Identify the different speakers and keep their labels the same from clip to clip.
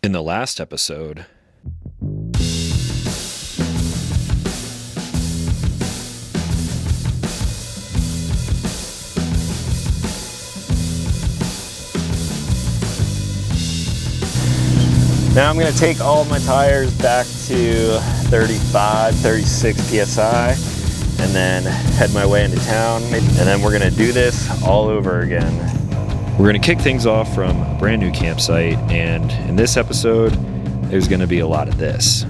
Speaker 1: In the last episode,
Speaker 2: now I'm going to take all of my tires back to 35, 36 PSI and then head my way into town. And then we're going to do this all over again.
Speaker 1: we're going to kick things off from a brand new campsite, and in this episode, there's going to be a lot of this.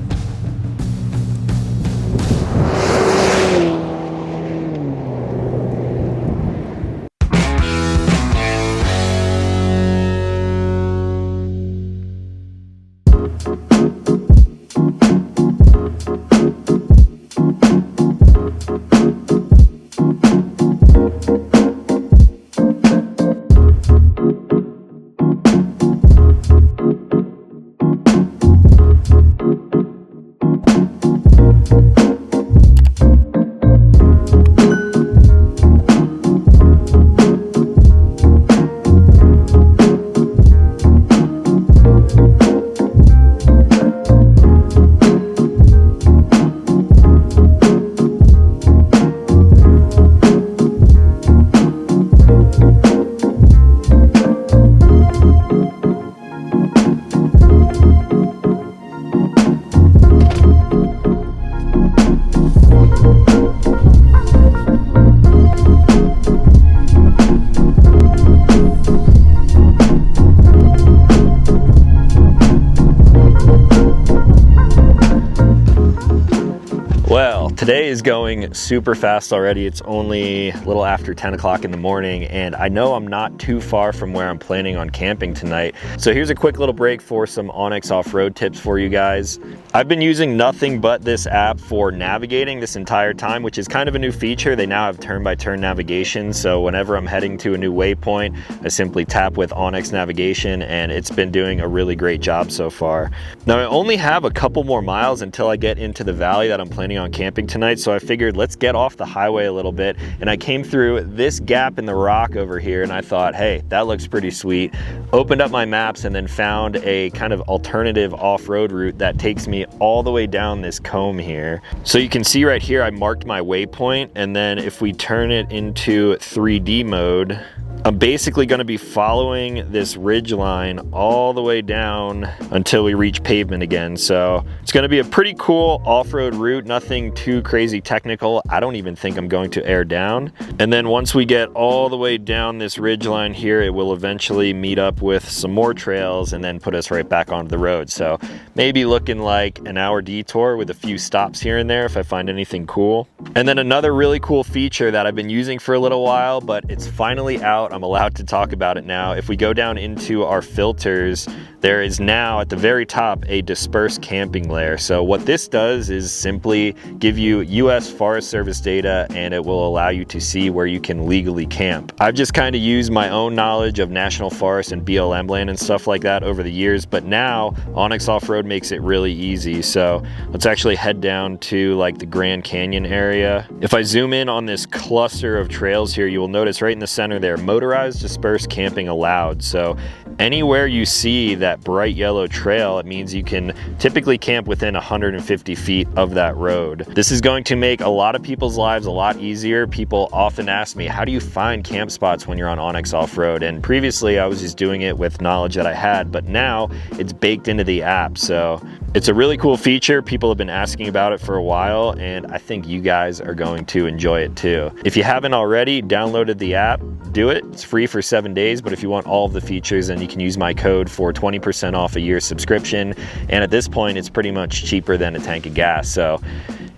Speaker 2: Well, today is going super fast already. It's only a little after 10 o'clock in the morning, and I know I'm not too far from where I'm planning on camping tonight. So here's a quick little break for some Onyx off-road tips for you guys. I've been using nothing but this app for navigating this entire time, which is kind of a new feature. They now have turn-by-turn navigation, so whenever I'm heading to a new waypoint, I simply tap with Onyx navigation, and it's been doing a really great job so far. Now, I only have a couple more miles until I get into the valley that I'm planning on camping tonight, so I figured let's get off the highway a little bit, and I came through this gap in the rock over here, and I thought, hey, that looks pretty sweet. Opened up my maps and then found a kind of alternative off-road route that takes me all the way down this comb here. So you can see right here I marked my waypoint, and then if we turn it into 3D mode, I'm basically going to be following this ridge line all the way down until we reach pavement again. So it's going to be a pretty cool off-road route, nothing too crazy technical. I don't even think I'm going to air down. And then once we get all the way down this ridge line here, it will eventually meet up with some more trails and then put us right back onto the road. So maybe looking like an hour detour with a few stops here and there if I find anything cool. And then another really cool feature that I've been using for a little while, but it's finally out. I'm allowed to talk about it now. If we go down into our filters, there is now at the very top a dispersed camping layer. So what this does is simply give you US Forest Service data, and it will allow you to see where you can legally camp. I've just kind of used my own knowledge of national forest and BLM land and stuff like that over the years, but now Onyx Off-Road makes it really easy. So let's actually head down to like the Grand Canyon area. If I zoom in on this cluster of trails here, you will notice right in the center there, motorized dispersed camping allowed. So anywhere you see that bright yellow trail, it means you can typically camp within 150 feet of that road. This is going to make a lot of people's lives a lot easier. People often ask me, how do you find camp spots when you're on Onyx Off-Road? And previously I was just doing it with knowledge that I had, but now it's baked into the app. So it's a really cool feature. People have been asking about it for a while, and I think you guys are going to enjoy it too. If you haven't already downloaded the app, do it. It's free for 7 days, but if you want all of the features, then you can use my code for 20% off a year's subscription. And at this point, it's pretty much cheaper than a tank of gas. So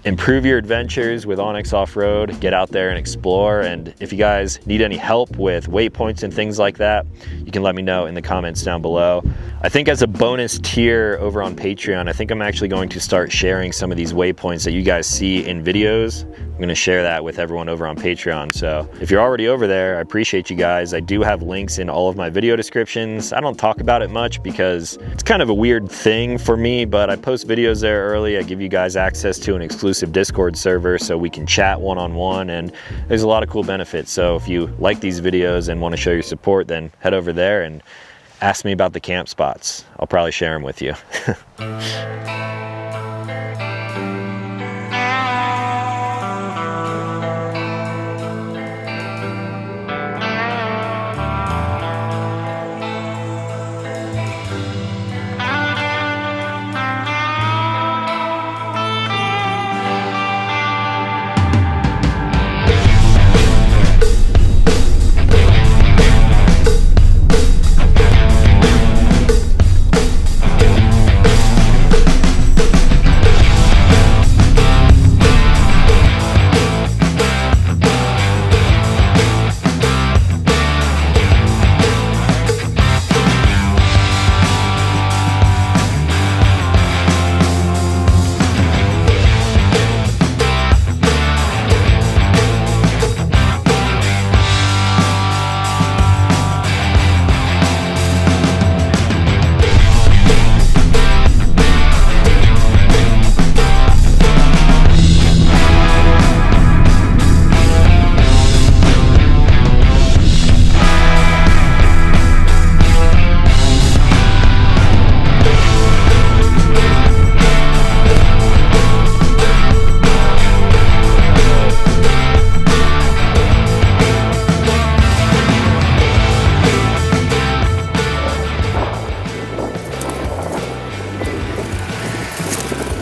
Speaker 2: improve your adventures with Onyx Off-Road, get out there and explore. And if you guys need any help with waypoints and things like that, you can let me know in the comments down below. I think as a bonus tier over on Patreon, I think I'm actually going to start sharing some of these waypoints that you guys see in videos. I'm going to share that with everyone over on Patreon. So if you're already over there, I appreciate you guys. I do have links in all of my video descriptions. I don't talk about it much because it's kind of a weird thing for me, but I post videos there early. I give you guys access to an exclusive Discord server so we can chat one-on-one, and there's a lot of cool benefits. So if you like these videos and want to show your support, then head over there and ask me about the camp spots. I'll probably share them with you.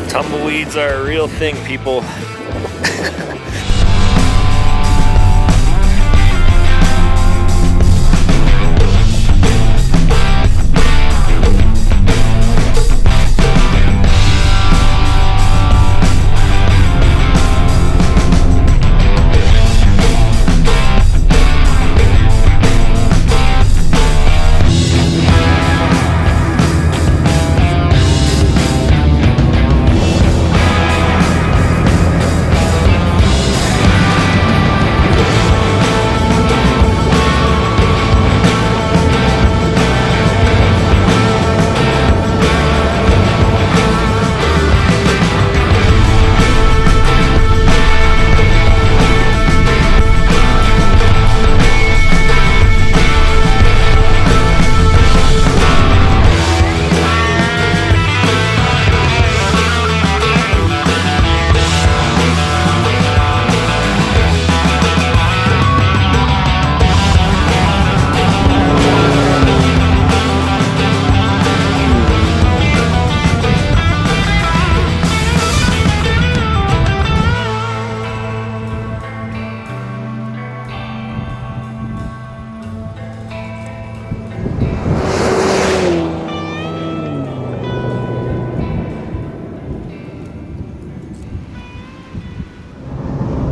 Speaker 2: Tumbleweeds are a real thing, people.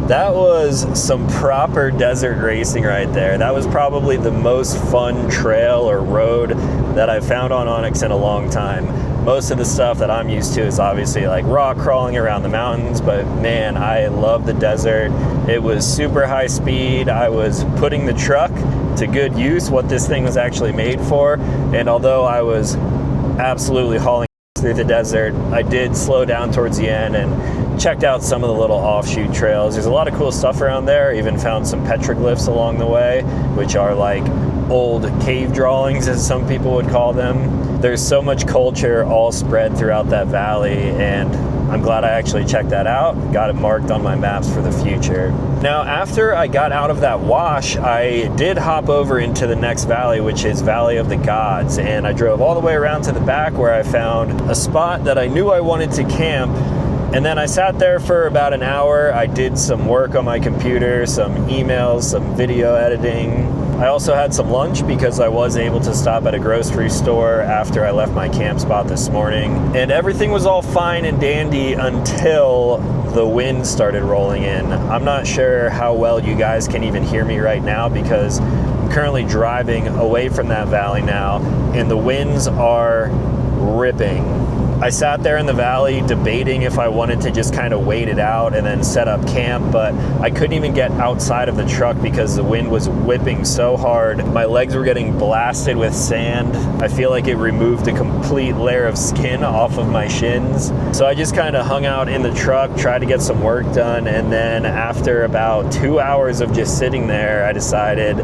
Speaker 2: That was some proper desert racing right there. That was probably the most fun trail or road that I've found on Onyx in a long time. Most of the stuff that I'm used to is obviously like rock crawling around the mountains, but man, I love the desert. It was super high speed. I was putting the truck to good use, what this thing was actually made for. And although I was absolutely hauling through the desert, I did slow down towards the end and checked out some of the little offshoot trails. There's a lot of cool stuff around there. Even found some petroglyphs along the way, which are like old cave drawings, as some people would call them. There's so much culture all spread throughout that valley, and I'm glad I actually checked that out, got it marked on my maps for the future. Now, after I got out of that wash, I did hop over into the next valley, which is Valley of the Gods, and I drove all the way around to the back where I found a spot that I knew I wanted to camp. And then I sat there for about an hour. I did some work on my computer, some emails, some video editing. I also had some lunch because I was able to stop at a grocery store after I left my camp spot this morning. And everything was all fine and dandy until the wind started rolling in. I'm not sure how well you guys can even hear me right now because I'm currently driving away from that valley now, and the winds are ripping. I sat there in the valley debating if I wanted to just kind of wait it out and then set up camp, but I couldn't even get outside of the truck because the wind was whipping so hard. My legs were getting blasted with sand. I feel like it removed a complete layer of skin off of my shins. So I just kind of hung out in the truck, tried to get some work done, and then after about 2 hours of just sitting there, I decided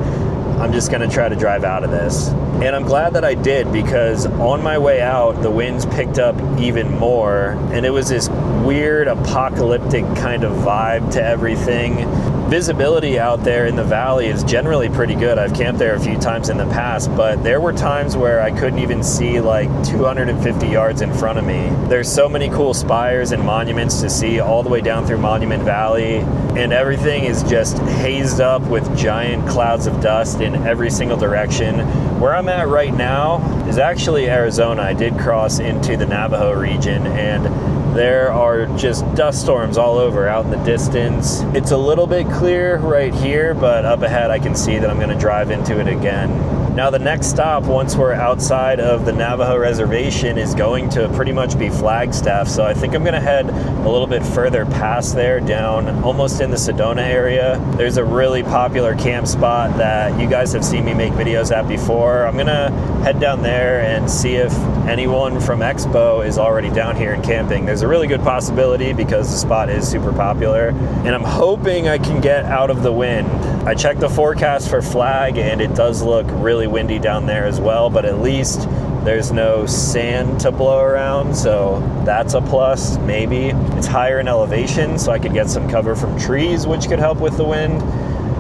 Speaker 2: I'm just gonna try to drive out of this. And I'm glad that I did, because on my way out, the winds picked up even more, and it was this weird apocalyptic kind of vibe to everything. Visibility out there in the valley is generally pretty good. I've camped there a few times in the past, but there were times where I couldn't even see like 250 yards in front of me. There's so many cool spires and monuments to see all the way down through Monument Valley, and everything is just hazed up with giant clouds of dust in every single direction. Where I'm at right now is actually Arizona. I did cross into the Navajo region, and there are just dust storms all over out in the distance. It's a little bit clear right here, but up ahead I can see that I'm gonna drive into it again. Now the next stop, once we're outside of the Navajo reservation, is going to pretty much be Flagstaff. So I think I'm gonna head a little bit further past there, down almost in the Sedona area. There's a really popular camp spot that you guys have seen me make videos at before. I'm gonna head down there and see if anyone from Expo is already down here and camping. There's a really good possibility because the spot is super popular, and I'm hoping I can get out of the wind. I checked the forecast for Flag, and it does look really windy down there as well, but at least there's no sand to blow around, so that's a plus, maybe. It's higher in elevation, so I could get some cover from trees, which could help with the wind.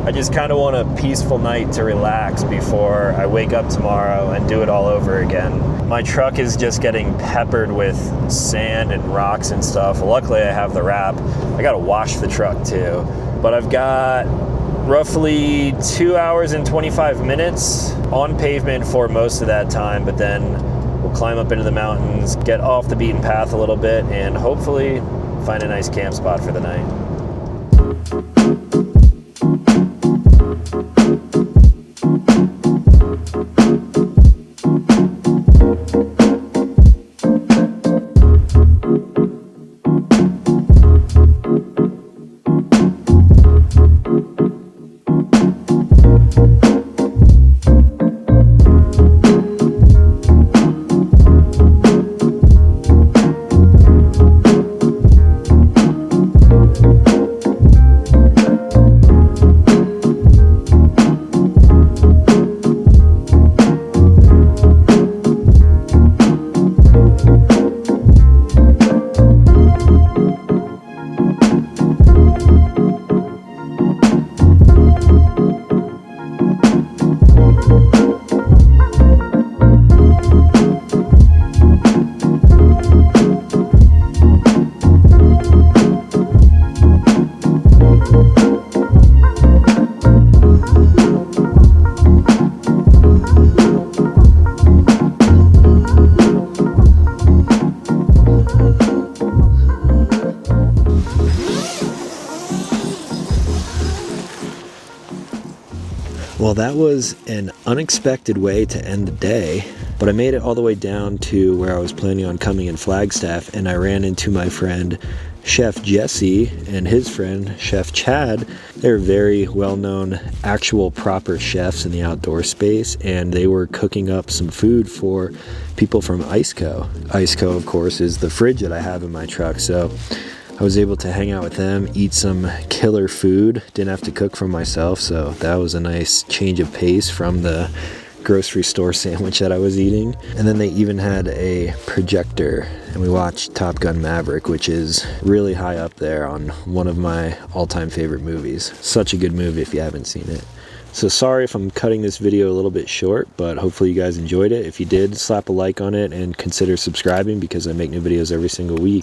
Speaker 2: I just kind of want a peaceful night to relax before I wake up tomorrow and do it all over again. My truck is just getting peppered with sand and rocks and stuff. Luckily I have the wrap. I gotta wash the truck too. But I've got roughly 2 hours and 25 minutes on pavement for most of that time, but then we'll climb up into the mountains, get off the beaten path a little bit, and hopefully find a nice camp spot for the night. Well, that was an unexpected way to end the day, but I made it all the way down to where I was planning on coming in Flagstaff, and I ran into my friend Chef Jesse and his friend Chef Chad. They're very well-known actual proper chefs in the outdoor space, and they were cooking up some food for people from Iceco. Iceco, of course, is the fridge that I have in my truck, so I was able to hang out with them, eat some killer food, didn't have to cook for myself, so that was a nice change of pace from the grocery store sandwich that I was eating. And then they even had a projector, and we watched Top Gun Maverick, which is really high up there on one of my all-time favorite movies. Such a good movie if you haven't seen it. So sorry if I'm cutting this video a little bit short, but hopefully you guys enjoyed it. If you did, slap a like on it and consider subscribing because I make new videos every single week.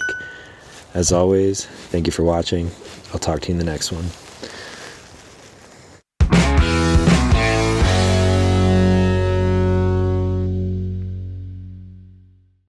Speaker 2: As always, thank you for watching. I'll talk to you in the next one.